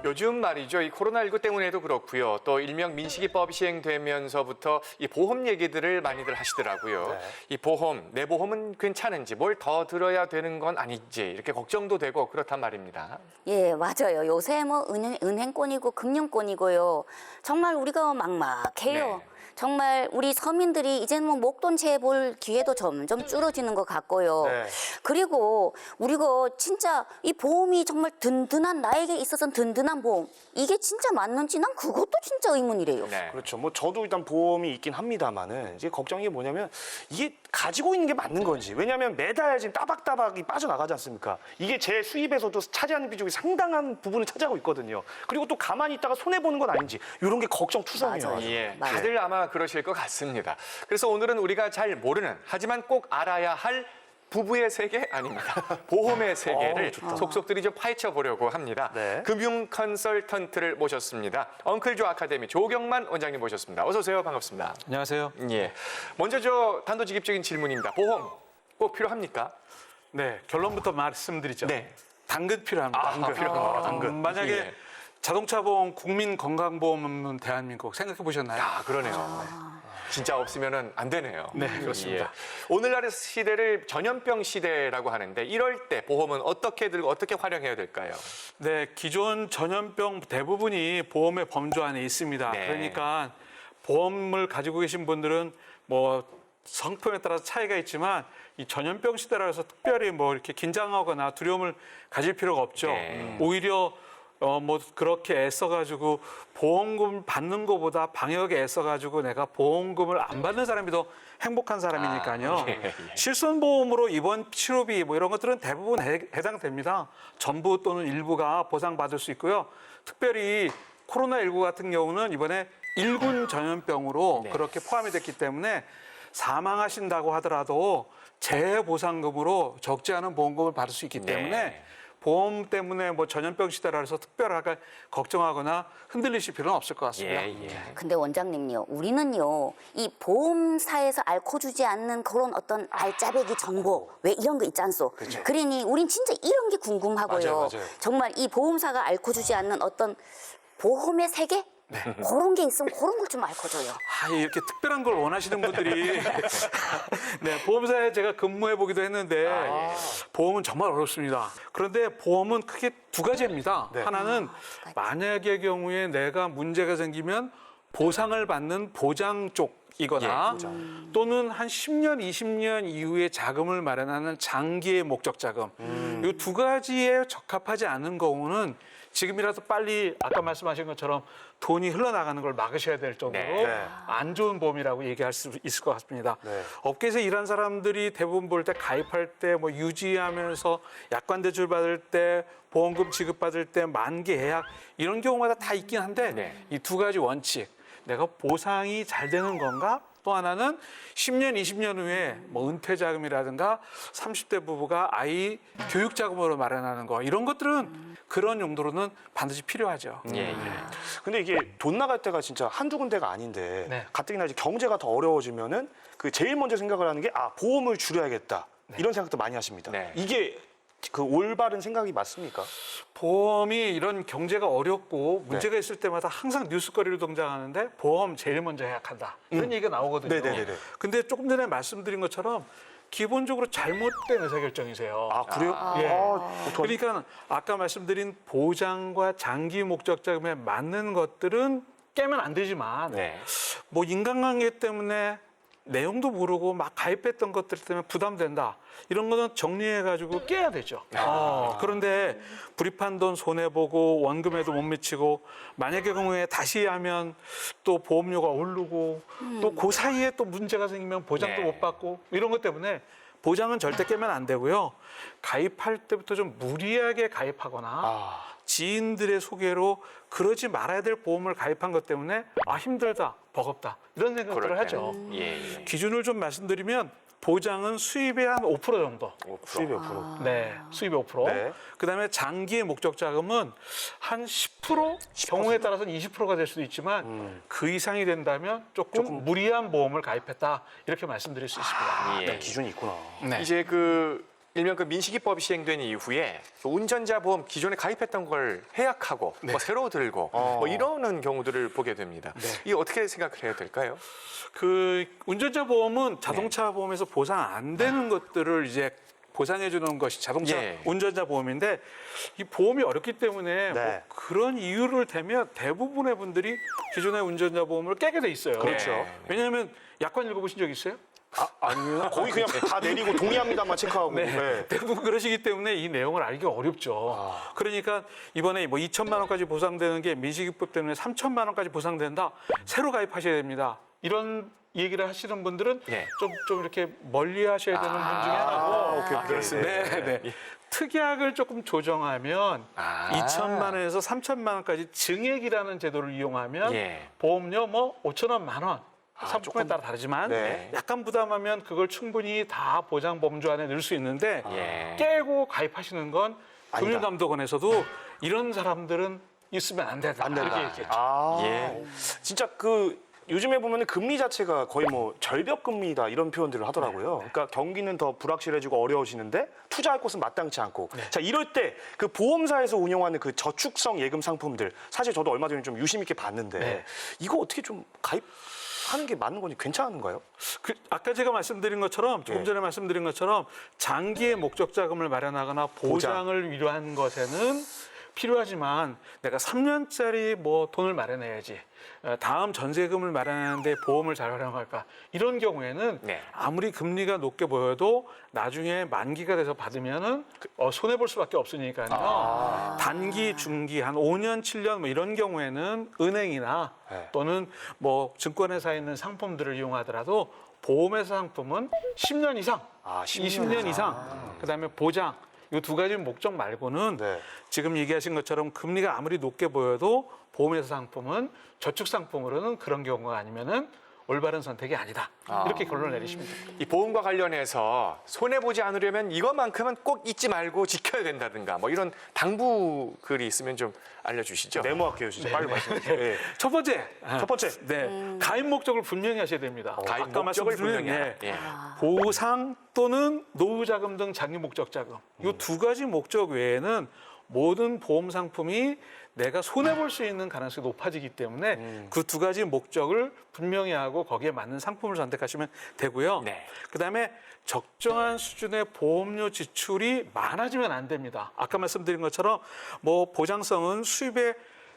요즘 말이죠. 이 코로나19 때문에도 그렇고요. 또 일명 민식이법 시행되면서부터 이 보험 얘기들을 많이들 하시더라고요. 네. 이 보험, 내 보험은 괜찮은지 뭘 더 들어야 되는 건 아닌지 이렇게 걱정도 되고 그렇단 말입니다. 예, 맞아요. 요새 뭐 은행권이고 금융권이고요. 정말 우리가 막막해요. 네. 정말 우리 서민들이 이제는 뭐 목돈 재볼 기회도 점점 줄어지는 것 같고요. 네. 그리고 우리가 진짜 이 보험이 정말 든든한 나에게 있어서는 든든한 보험 이게 진짜 맞는지 난 그것도 진짜 의문이래요. 네. 그렇죠. 뭐 저도 일단 보험이 있긴 합니다만은 이제 걱정이 게 뭐냐면 이게 가지고 있는 게 맞는 건지. 왜냐하면 매달 지금 따박따박이 빠져나가지 않습니까? 이게 제 수입에서도 차지하는 비중이 상당한 부분을 차지하고 있거든요. 그리고 또 가만히 있다가 손해 보는 건 아닌지 이런 게 걱정 투성이에요. 맞아요. 예, 맞아요. 다들 아마 그러실 것 같습니다. 그래서 오늘은 우리가 잘 모르는 하지만 꼭 알아야 할 부부의 세계 아닙니다. 보험의 세계를 좋다. 속속들이 좀 파헤쳐 보려고 합니다. 네. 금융 컨설턴트를 모셨습니다. 엉클조 아카데미 조경만 원장님 모셨습니다. 어서 오세요. 반갑습니다. 안녕하세요. 예. 먼저 저 단도직입적인 질문입니다. 보험 꼭 필요합니까? 네, 결론부터 말씀드리죠. 네. 당근 필요합니다. 당근 필요합니다. 당근. 만약에 예. 자동차 보험, 국민 건강보험 없는 대한민국 생각해 보셨나요? 아, 그러네요. 진짜 없으면 안 되네요. 네, 그렇습니다. 예. 오늘날의 시대를 전염병 시대라고 하는데 이럴 때 보험은 어떻게 들고 어떻게 활용해야 될까요? 네, 기존 전염병 대부분이 보험의 범주 안에 있습니다. 네. 그러니까 보험을 가지고 계신 분들은 뭐 성품에 따라서 차이가 있지만 이 전염병 시대라서 특별히 뭐 이렇게 긴장하거나 두려움을 가질 필요가 없죠. 네. 오히려 뭐 그렇게 애써가지고 보험금 받는 것보다 방역에 애써가지고 내가 보험금을 안 받는 사람이 더 행복한 사람이니까요. 예, 예. 실손보험으로 입원 치료비 뭐 이런 것들은 대부분 해당됩니다. 전부 또는 일부가 보상받을 수 있고요. 특별히 코로나19 같은 경우는 이번에 1군 전염병으로 네. 그렇게 포함이 됐기 때문에 사망하신다고 하더라도 재보상금으로 적지 않은 보험금을 받을 수 있기 때문에 네. 보험 때문에 뭐 전염병 시대라 해서 특별하게 걱정하거나 흔들리실 필요는 없을 것 같습니다. 예, 예. 근데 원장님요, 우리는요, 이 보험사에서 앓고 주지 않는 그런 어떤 알짜배기 정보, 왜 이런 거 있지 않소? 그러니 우린 진짜 이런 게 궁금하고요. 맞아요, 맞아요. 정말 이 보험사가 앓고 주지 않는 어떤 보험의 세계? 그런 게 있으면 그런 걸 좀 앓고줘요. 아, 이렇게 특별한 걸 원하시는 분들이 네, 보험사에 제가 근무해 보기도 했는데 보험은 정말 어렵습니다. 그런데 보험은 크게 두 가지입니다. 네. 하나는 만약의 경우에 내가 문제가 생기면 보상을 받는 보장 쪽이거나 예, 보장. 또는 한 10년, 20년 이후에 자금을 마련하는 장기의 목적 자금. 이 두 가지에 적합하지 않은 경우는 지금이라도 빨리 아까 말씀하신 것처럼 돈이 흘러나가는 걸 막으셔야 될 정도로 네. 안 좋은 보험이라고 얘기할 수 있을 것 같습니다. 네. 업계에서 일한 사람들이 대부분 볼 때 가입할 때 뭐 유지하면서 약관 대출 받을 때 보험금 지급받을 때 만기 예약 이런 경우마다 다 있긴 한데 네. 이 두 가지 원칙 내가 보상이 잘 되는 건가? 또 하나는 10년, 20년 후에 뭐 은퇴 자금이라든가 30대 부부가 아이 교육 자금으로 마련하는 거 이런 것들은 그런 용도로는 반드시 필요하죠. 예, 예. 근데 이게 돈 나갈 때가 진짜 한두 군데가 아닌데 네. 가뜩이나 이제 경제가 더 어려워지면은 그 제일 먼저 생각을 하는 게 보험을 줄여야겠다. 이런 생각도 많이 하십니다. 네. 이게 그 올바른 생각이 맞습니까? 보험이 이런 경제가 어렵고 문제가 있을 때마다 항상 뉴스거리로 등장하는데 보험 제일 먼저 예약한다. 이런 얘기가 나오거든요. 네네네네. 근데 조금 전에 말씀드린 것처럼 기본적으로 잘못된 의사결정이세요. 아, 그래요? 예. 어떡하지? 그러니까 아까 말씀드린 보장과 장기 목적 자금에 맞는 것들은 깨면 안 되지만 네. 뭐 인간관계 때문에 내용도 모르고 막 가입했던 것들 때문에 부담된다. 이런 거는 정리해가지고 깨야 되죠. 그런데 불입한 돈 손해보고 원금에도 못 미치고 만약의 경우에 다시 하면 또 보험료가 오르고 또 그 사이에 또 문제가 생기면 보장도 네. 못 받고 이런 것 때문에 보장은 절대 깨면 안 되고요. 가입할 때부터 좀 무리하게 가입하거나 지인들의 소개로 그러지 말아야 될 보험을 가입한 것 때문에 힘들다, 버겁다 이런 생각들을 그럴 하죠. 때는. 예, 예. 기준을 좀 말씀드리면 보장은 수입의 한 5% 정도. 수입이 5%. 네, 수입의 5%. 네. 그다음에 장기의 목적 자금은 한 10%, 경우에 따라서는 20%가 될 수도 있지만 그 이상이 된다면 조금 무리한 보험을 가입했다 이렇게 말씀드릴 수 있습니다. 예. 네, 기준이 있구나. 네. 이제 그 일명 그 민식이법이 시행된 이후에 그 운전자 보험 기존에 가입했던 걸 해약하고 뭐 새로 들고 뭐 이러는 경우들을 보게 됩니다. 이게 어떻게 생각을 해야 될까요? 그 운전자 보험은 자동차 보험에서 보상 안 되는 것들을 이제 보상해 주는 것이 자동차 예. 운전자 보험인데 이 보험이 어렵기 때문에 네. 뭐 그런 이유를 대면 대부분의 분들이 기존의 운전자 보험을 깨게 돼 있어요. 그렇죠. 왜냐하면 약관 읽어보신 적 있어요? 아니요. 거의 그냥 다 내리고 동의합니다만 체크하고. 네. 대부분 그러시기 때문에 이 내용을 알기가 어렵죠. 그러니까 이번에 뭐 2천만 원까지 보상되는 게 민식이법 때문에 3천만 원까지 보상된다. 새로 가입하셔야 됩니다. 이런 얘기를 하시는 분들은 예. 좀 이렇게 멀리 하셔야 되는 분 중에 하나고. 오케이. 그렇습니다. 네. 특약을 조금 조정하면 2천만 원에서 3천만 원까지 증액이라는 제도를 이용하면 예. 보험료 뭐 5천 원, 만 원. 상품에 조금- 따라 다르지만 네. 약간 부담하면 그걸 충분히 다 보장 범주 안에 넣을 수 있는데 예. 깨고 가입하시는 건 금융감독원에서도 이런 사람들은 있으면 안 된다. 이렇게 얘기했죠. 예. 진짜 그 요즘에 보면 금리 자체가 거의 뭐 절벽 금리다 이런 표현들을 하더라고요. 그러니까 경기는 더 불확실해지고 어려워지는데 투자할 곳은 마땅치 않고. 자, 이럴 때 그 보험사에서 운영하는 그 저축성 예금 상품들 사실 저도 얼마 전에 좀 유심 있게 봤는데 이거 어떻게 좀 가입하는 게 맞는 건지 괜찮은가요? 아까 제가 말씀드린 것처럼 조금 전에 말씀드린 것처럼 장기의 목적 자금을 마련하거나 보장을 위로한 것에는 필요하지만 내가 3년짜리 뭐 돈을 마련해야지 다음 전세금을 마련하는데 보험을 잘 활용할까 이런 경우에는 네. 아무리 금리가 높게 보여도 나중에 만기가 돼서 받으면은 손해 볼 수밖에 없으니까요. 단기, 중기 한 5년, 7년 뭐 이런 경우에는 은행이나 네. 또는 뭐 증권회사에 있는 상품들을 이용하더라도 보험회사 상품은 10년 이상, 20년 이상, 그다음에 보장 이 두 가지 목적 말고는 네. 지금 얘기하신 것처럼 금리가 아무리 높게 보여도 보험회사 상품은 저축 상품으로는 그런 경우가 아니면은 올바른 선택이 아니다. 이렇게 결론을 내리시면 됩니다. 이 보험과 관련해서 손해 보지 않으려면 이것만큼은 꼭 잊지 말고 지켜야 된다든가 뭐 이런 당부 글이 있으면 좀 알려주시죠. 메모할게요, 진짜. 빨리 말씀해 주세요. 네. 첫 번째, 첫 번째. 가입 목적을 분명히 하셔야 됩니다. 가입 아까 목적을 말씀드린 분명히 하라. 예. 보상 또는 노후 자금 등 장기 목적 자금 이 두 가지 목적 외에는 모든 보험 상품이 내가 손해 볼 수 있는 가능성이 높아지기 때문에 그 두 가지 목적을 분명히 하고 거기에 맞는 상품을 선택하시면 되고요. 네. 그다음에 적정한 수준의 보험료 지출이 많아지면 안 됩니다. 아까 말씀드린 것처럼 뭐 보장성은 수입의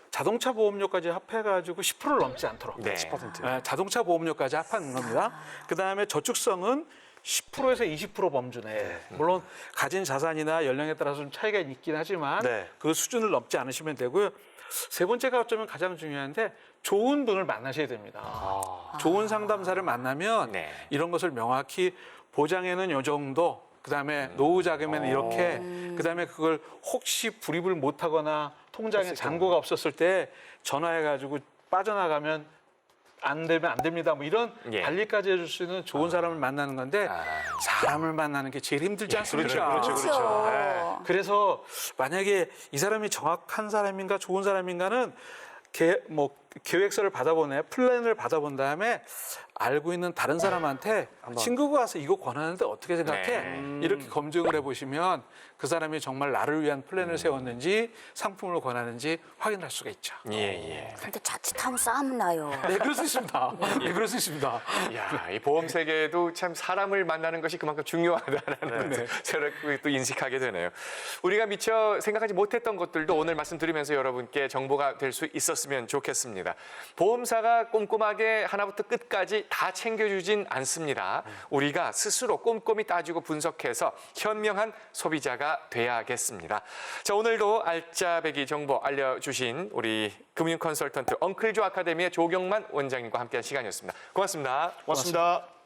자동차 보험료까지 합해가지고 10%를 넘지 않도록. 네. 10%. 자동차 보험료까지 합하는 겁니다. 그다음에 저축성은 10%에서 20% 범주 내에. 물론 가진 자산이나 연령에 따라서 좀 차이가 있긴 하지만 네. 그 수준을 넘지 않으시면 되고요. 세 번째가 어쩌면 가장 중요한데 좋은 분을 만나셔야 됩니다. 좋은 상담사를 만나면 네. 이런 것을 명확히 보장에는 요 정도, 그다음에 노후 자금에는 이렇게, 그다음에 그걸 혹시 불입을 못하거나 통장에 잔고가 없었을 때 전화해가지고 빠져나가면 안 되면 안 됩니다. 뭐 이런 예. 관리까지 해줄 수 있는 좋은 사람을 만나는 건데 사람을 만나는 게 제일 힘들지 않습니까? 그렇죠. 네. 그래서 만약에 이 사람이 정확한 사람인가 좋은 사람인가는 계획서를 받아보네, 플랜을 받아본 다음에 알고 있는 다른 사람한테 친구가 와서 이거 권하는데 어떻게 생각해? 이렇게 검증을 해보시면 그 사람이 정말 나를 위한 플랜을 세웠는지 상품을 권하는지 확인할 수가 있죠. 예. 근데 자칫하면 싸움 나요. 네, 그럴 수 있습니다. 네, 그럴 수 있습니다. 야, 이 보험 세계도 참 사람을 만나는 것이 그만큼 중요하다라는 것을 새롭게 또 인식하게 되네요. 우리가 미처 생각하지 못했던 것들도 오늘 말씀드리면서 여러분께 정보가 될 수 있었으면 좋겠습니다. 보험사가 꼼꼼하게 하나부터 끝까지 다 챙겨주진 않습니다. 우리가 스스로 꼼꼼히 따지고 분석해서 현명한 소비자가 돼야겠습니다. 자, 오늘도 알짜배기 정보 알려주신 우리 금융 컨설턴트 엉클조 아카데미의 조경만 원장님과 함께한 시간이었습니다. 고맙습니다. 고맙습니다.